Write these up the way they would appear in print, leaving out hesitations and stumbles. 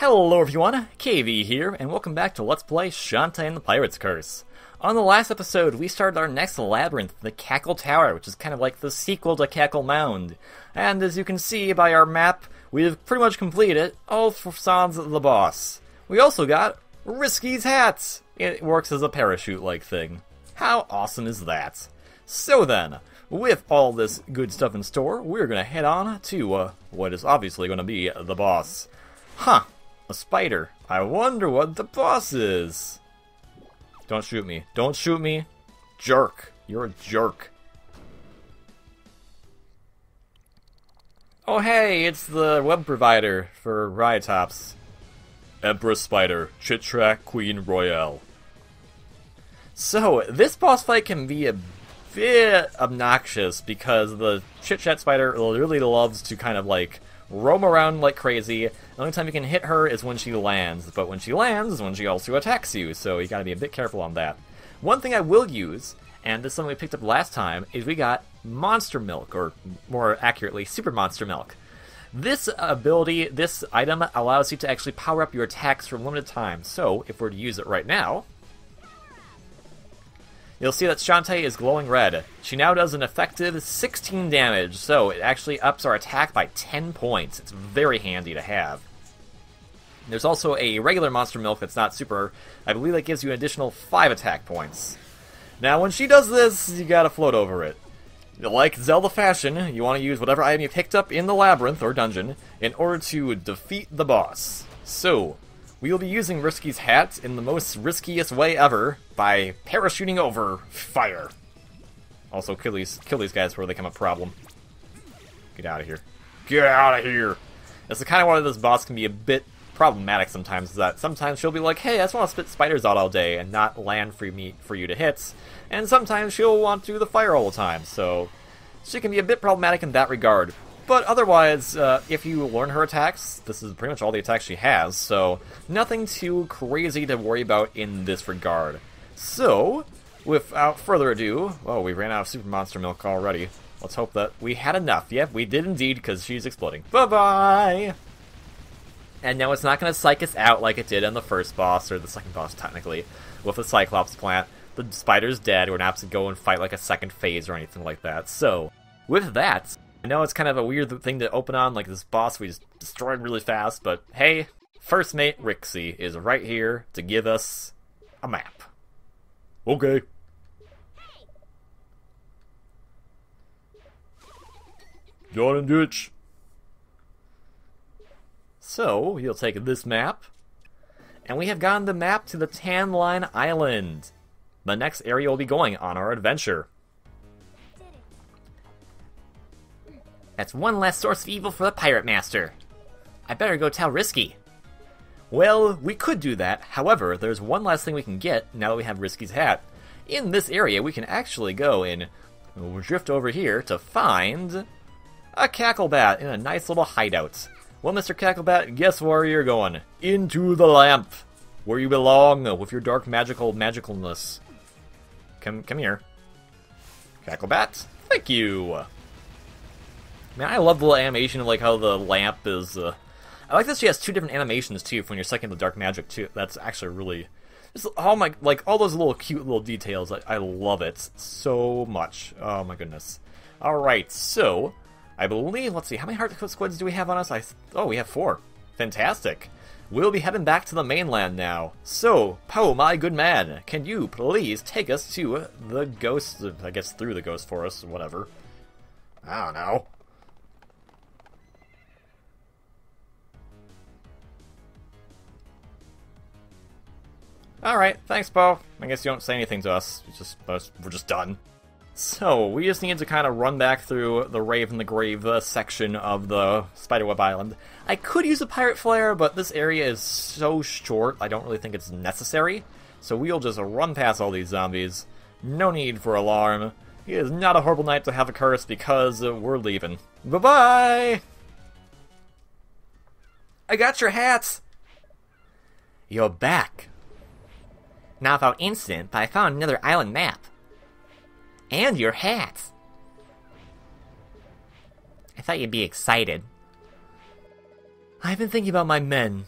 Hello everyone, KV here, and welcome back to Let's Play Shantae and the Pirate's Curse. On the last episode, we started our next labyrinth, the Scuttle Tower, which is kind of like the sequel to Scuttle Mound. And as you can see by our map, we've pretty much completed all facades of the boss. We also got Risky's hat! It works as a parachute-like thing. How awesome is that? So then, with all this good stuff in store, we're gonna head on to what is obviously gonna be the boss. Huh. A spider. I wonder what the boss is. Don't shoot me. Don't shoot me. Jerk. You're a jerk. Oh hey, it's the web provider for Riotops. Empress Spider, Chit Track Queen Royale. So, this boss fight can be a bit obnoxious because the Chit Chat Spider really loves to kind of like roam around like crazy. The only time you can hit her is when she lands, but when she lands is when she also attacks you, so you gotta be a bit careful on that. One thing I will use, and this is something we picked up last time, is we got Monster Milk, or more accurately, Super Monster Milk. This ability, this item, allows you to actually power up your attacks for a limited time, so if we're to use it right now, you'll see that Shantae is glowing red. She now does an effective 16 damage, so it actually ups our attack by 10 points. It's very handy to have. There's also a regular Monster Milk that's not super. I believe that gives you an additional 5 attack points. Now, when she does this, you gotta float over it. Like Zelda fashion, you want to use whatever item you picked up in the labyrinth or dungeon in order to defeat the boss. So, we will be using Risky's hat in the most riskiest way ever by parachuting over fire. Also, kill these guys before they become a problem. Get out of here. Get out of here! That's the kind of why this boss can be a bit problematic sometimes, is that sometimes she'll be like, hey, I just want to spit spiders out all day and not land for you to hit, and sometimes she'll want to do the fire all the time, so she can be a bit problematic in that regard. But otherwise, if you learn her attacks, this is pretty much all the attacks she has, so nothing too crazy to worry about in this regard. So, without further ado, oh, we ran out of Super Monster Milk already. Let's hope that we had enough. Yep, we did indeed, because she's exploding. Bye-bye! And now it's not going to psych us out like it did on the first boss, or the second boss, technically, with the Cyclops plant. The spider's dead, we're not have to go and fight like a second phase or anything like that. So, with that, I know it's kind of a weird thing to open on, like this boss we just destroyed really fast, but hey, First Mate Rixie is right here to give us a map. Okay. John and Ditch. So, we'll take this map, and we have gotten the map to the Tan Line Island. The next area we'll be going on our adventure. That's one less source of evil for the Pirate Master. I better go tell Risky. Well, we could do that. However, there's one last thing we can get now that we have Risky's hat. In this area, we can actually go and drift over here to find a Cacklebat in a nice little hideout. Well, Mr. Cacklebat, guess where you're going? Into the lamp, where you belong with your dark magicalness. Come here. Cacklebat, thank you. Man, I love the little animation of like how the lamp is. I like that she has 2 different animations too when you're sucking the dark magic too. That's actually really, just all my all those little cute little details. I love it so much. Oh my goodness. All right, so I believe, let's see, how many heart squids do we have on us? Oh, we have 4. Fantastic. We'll be heading back to the mainland now. So, Poe, my good man, can you please take us to the ghost, I guess through the ghost forest, or whatever. I don't know. Alright, thanks, Poe. I guess you don't say anything to us. We're just done. So, we just need to kind of run back through the Rave in the Grave section of the Spiderweb Island. I could use a Pirate Flare, but this area is so short, I don't really think it's necessary. So we'll just run past all these zombies. No need for alarm. It is not a horrible night to have a curse because we're leaving. Bye-bye! I got your hats! You're back. Not without incident, but I found another island map. And your hats. I thought you'd be excited. I've been thinking about my men.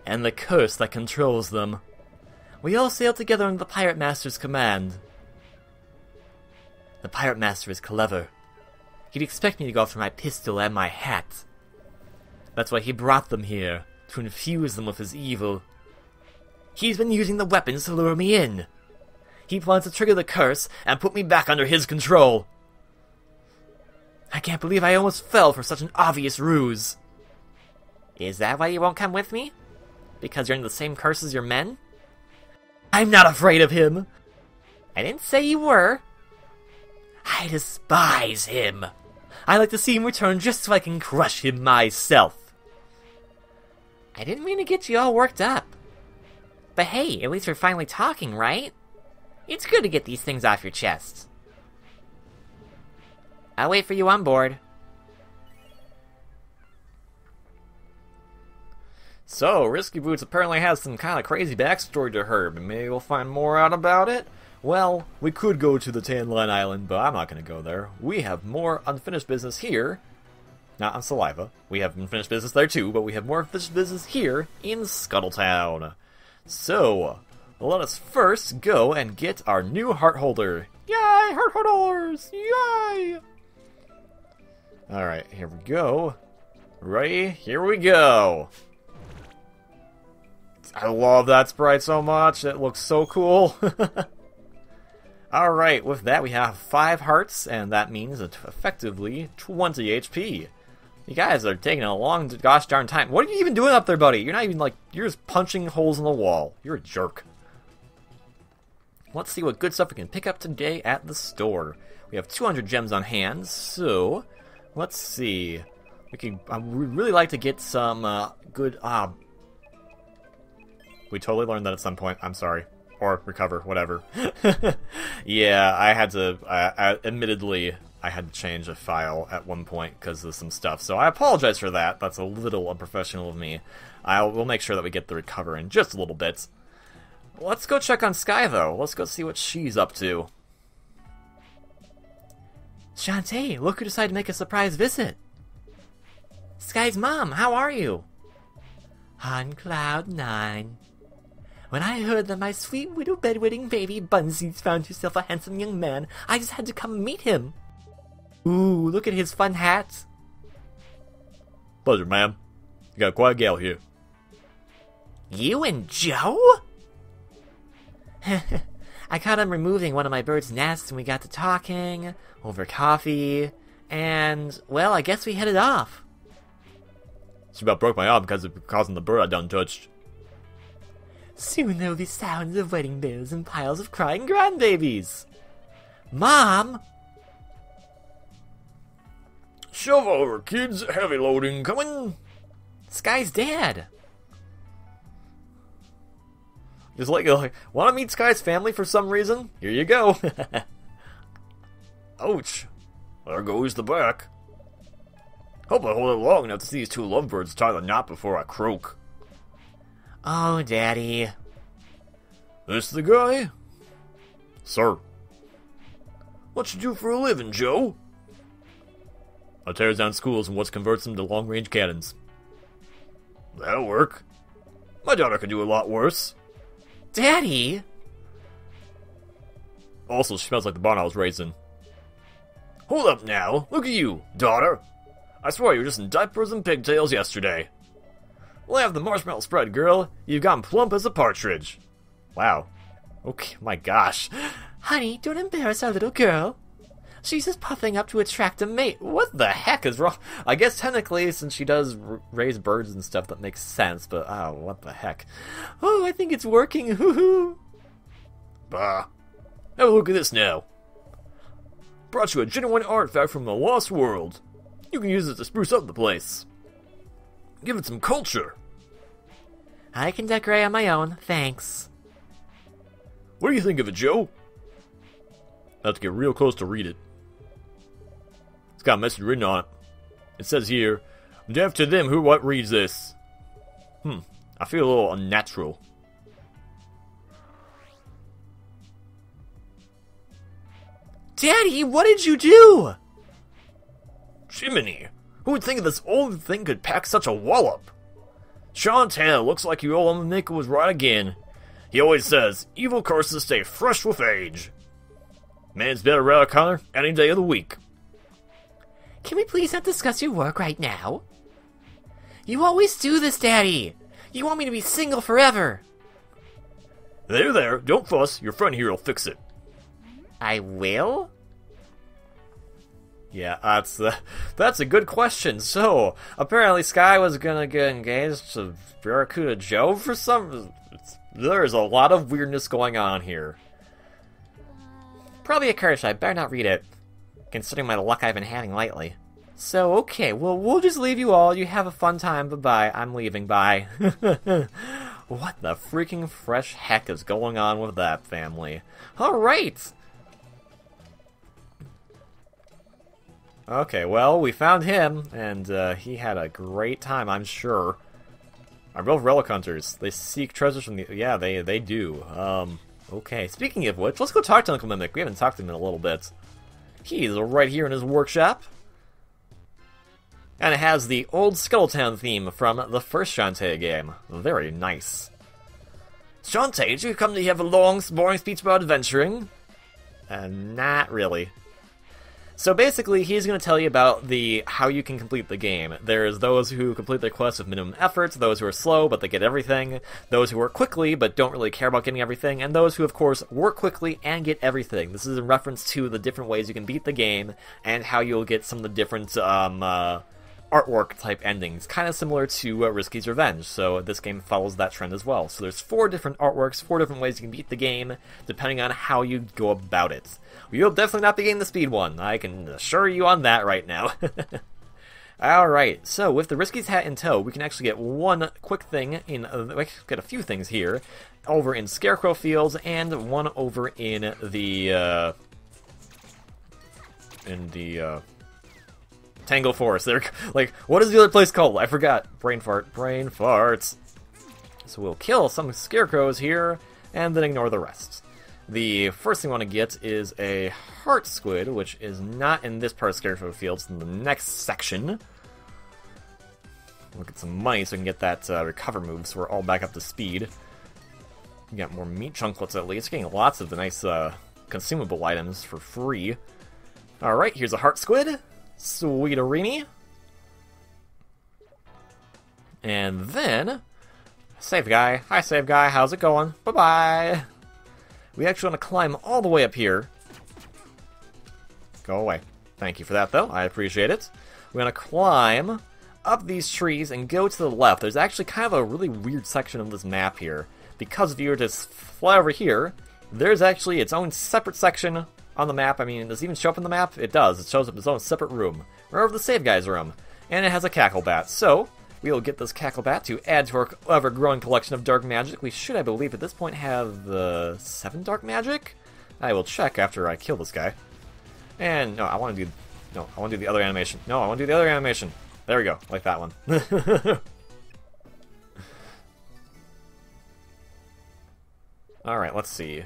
and the curse that controls them. We all sail together under the Pirate Master's command. The Pirate Master is clever. He'd expect me to go after my pistol and my hat. That's why he brought them here, to infuse them with his evil. He's been using the weapons to lure me in. He plans to trigger the curse and put me back under his control. I can't believe I almost fell for such an obvious ruse. Is that why you won't come with me? Because you're in the same curse as your men? I'm not afraid of him! I didn't say you were. I despise him. I like to see him return just so I can crush him myself. I didn't mean to get you all worked up. But hey, at least we're finally talking, right? It's good to get these things off your chest. I'll wait for you on board. So, Risky Boots apparently has some kind of crazy backstory to her, but maybe we'll find more out about it? Well, we could go to the Tan Line Island, but I'm not going to go there. We have more unfinished business here. Not on Saliva. We have unfinished business there too, but we have more unfinished business here in Scuttle Town. So, let us first go and get our new heart holder. Yay, heart holders! Yay! Alright, here we go. Ready? Here we go! I love that sprite so much. It looks so cool. Alright, with that we have 5 hearts, and that means effectively 20 HP. You guys are taking a long gosh darn time. What are you even doing up there, buddy? You're not even like, you're just punching holes in the wall. You're a jerk. Let's see what good stuff we can pick up today at the store. We have 200 gems on hand, so let's see. I would really like to get some good... we totally learned that at some point. I'm sorry. Or recover, whatever. Yeah, I had to... admittedly, I had to change a file at one point because of some stuff. So I apologize for that. That's a little unprofessional of me. We'll make sure that we get the recover in just a little bit. Let's go check on Sky, though. Let's go see what she's up to. Shantae, look who decided to make a surprise visit. Sky's mom, how are you? On cloud 9. When I heard that my sweet widow bedwetting baby Bunsies found herself a handsome young man, I just had to come and meet him. Ooh, look at his fun hat. Pleasure, ma'am. You got quite a gal here. You and Joe? I caught him removing one of my bird's nests and we got to talking, over coffee, and, well, I guess we hit it off. She about broke my arm because of causing the bird I done touched. Soon there will be sounds of wedding bells and piles of crying grandbabies. Mom! Shove over, kids. Heavy loading coming. Sky's dad. Just like want to meet Sky's family for some reason? Here you go. Ouch. There goes the back. Hope I hold it long enough to see these 2 lovebirds tie the knot before I croak. Oh, Daddy. This the guy? Sir. What you do for a living, Joe? I tears down schools and what converts them to long-range cannons. That'll work. My daughter could do a lot worse. Daddy! Also, she smells like the barn I was raised in. Hold up now. Look at you, daughter. I swear you were just in diapers and pigtails yesterday. We'll have the marshmallow spread, girl. You've gotten plump as a partridge. Wow. Okay, my gosh. Honey, don't embarrass our little girl. She's just puffing up to attract a mate. What the heck is wrong? I guess technically, since she does raise birds and stuff, that makes sense, but oh, what the heck. Oh, I think it's working. Hoo-hoo. Bah. Have a look at this now. Brought you a genuine artifact from the Lost World. You can use it to spruce up the place. Give it some culture. I can decorate on my own, thanks. What do you think of it, Joe? I have to get real close to read it. It's got a message written on it. It says here, deaf to them who what reads this. I feel a little unnatural. Daddy, what did you do? Jiminy, who would think this old thing could pack such a wallop? Shantae, looks like your old Nick was right again. He always says, evil curses stay fresh with age. Man's better around Connor any day of the week. Can we please not discuss your work right now? You always do this, Daddy! You want me to be single forever! There, don't fuss. Your friend here will fix it. I will? Yeah, that's a good question. So, apparently Sky was gonna get engaged to Barracuda Joe for some... There's a lot of weirdness going on here. Probably a curse, I better not read it, considering my luck I've been having lately. So, okay, well, we'll just leave you all. You have a fun time. Bye-bye. I'm leaving. Bye. What the freaking fresh heck is going on with that family? Alright! Okay, well, we found him, and he had a great time, I'm sure. Are both relic hunters. They seek treasures from the... Yeah, they do. Okay, speaking of which, let's go talk to Uncle Mimic. We haven't talked to him in a little bit. He's right here in his workshop. And it has the old Scuttle Town theme from the first Shantae game. Very nice. Shantae, did you come to have a long, boring speech about adventuring? Not really. So basically, he's going to tell you about how you can complete the game. There's those who complete their quests with minimum effort, those who are slow but they get everything, those who work quickly but don't really care about getting everything, and those who, of course, work quickly and get everything. This is in reference to the different ways you can beat the game and how you'll get some of the different artwork-type endings, kind of similar to Risky's Revenge, so this game follows that trend as well. So there's 4 different artworks, 4 different ways you can beat the game, depending on how you go about it. You'll definitely not be getting the speed one, I can assure you on that right now. Alright, so with the Risky's hat in tow, we can actually get one quick thing get a few things here, over in Scarecrow Fields, and one over in the Tangle Forest. They're like, what is the other place called? I forgot. Brain farts. So we'll kill some scarecrows here, and then ignore the rest. The first thing we want to get is a heart squid, which is not in this part of Scarecrow Fields, it's in the next section. We'll get some money so we can get that recover move, so we're all back up to speed. We got more meat chunklets at least, getting lots of the nice consumable items for free. Alright, here's a heart squid. Sweet-a-reenie. And then, save guy. Hi, save guy. How's it going? Bye-bye. We actually want to climb all the way up here. Go away. Thank you for that, though. I appreciate it. We're going to climb up these trees and go to the left. There's actually kind of a really weird section of this map here. Because if you were to fly over here, there's actually its own separate section on the map. I mean, does it even show up in the map? It does. It shows up its own separate room. Right over the save guy's room. And it has a cackle bat. So, we will get this cackle bat to add to our ever-growing collection of dark magic. We should, I believe, at this point have 7 dark magic? I will check after I kill this guy. And, no, I want to do the other animation. No, I want to do the other animation. There we go, like that one. Alright, let's see.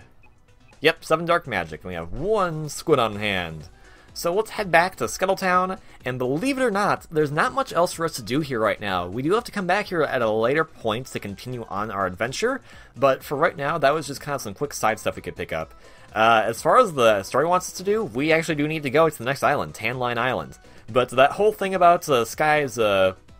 Yep, 7 dark magic, and we have 1 squid on hand. So let's head back to Scuttle Town, and believe it or not, there's not much else for us to do here right now. We do have to come back here at a later point to continue on our adventure, but for right now, that was just kind of some quick side stuff we could pick up. As far as the story wants us to do, we actually do need to go to the next island, Tan Line Island. But that whole thing about Sky's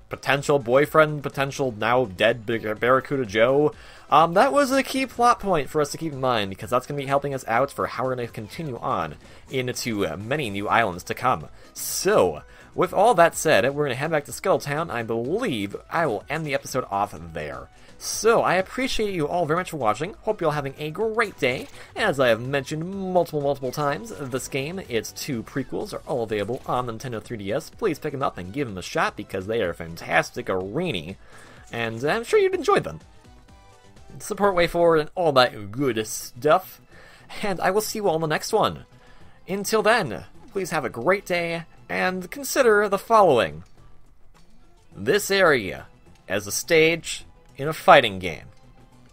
potential boyfriend, potential now dead Barracuda Joe, that was a key plot point for us to keep in mind, because that's going to be helping us out for how we're going to continue on into many new islands to come. So, with all that said, we're going to head back to Scuttle Town. I believe I will end the episode off there. So, I appreciate you all very much for watching. Hope you're all having a great day. As I have mentioned multiple times, this game, its 2 prequels, are all available on Nintendo 3DS. Please pick them up and give them a shot, because they are fantastic-a-reenie, and I'm sure you'd enjoy them. Support way forward and all that good stuff, and I will see you all in the next one. Until then, please have a great day, and consider the following. This area as a stage in a fighting game.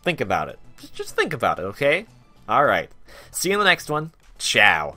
Think about it. Just think about it, okay? Alright. See you in the next one. Ciao.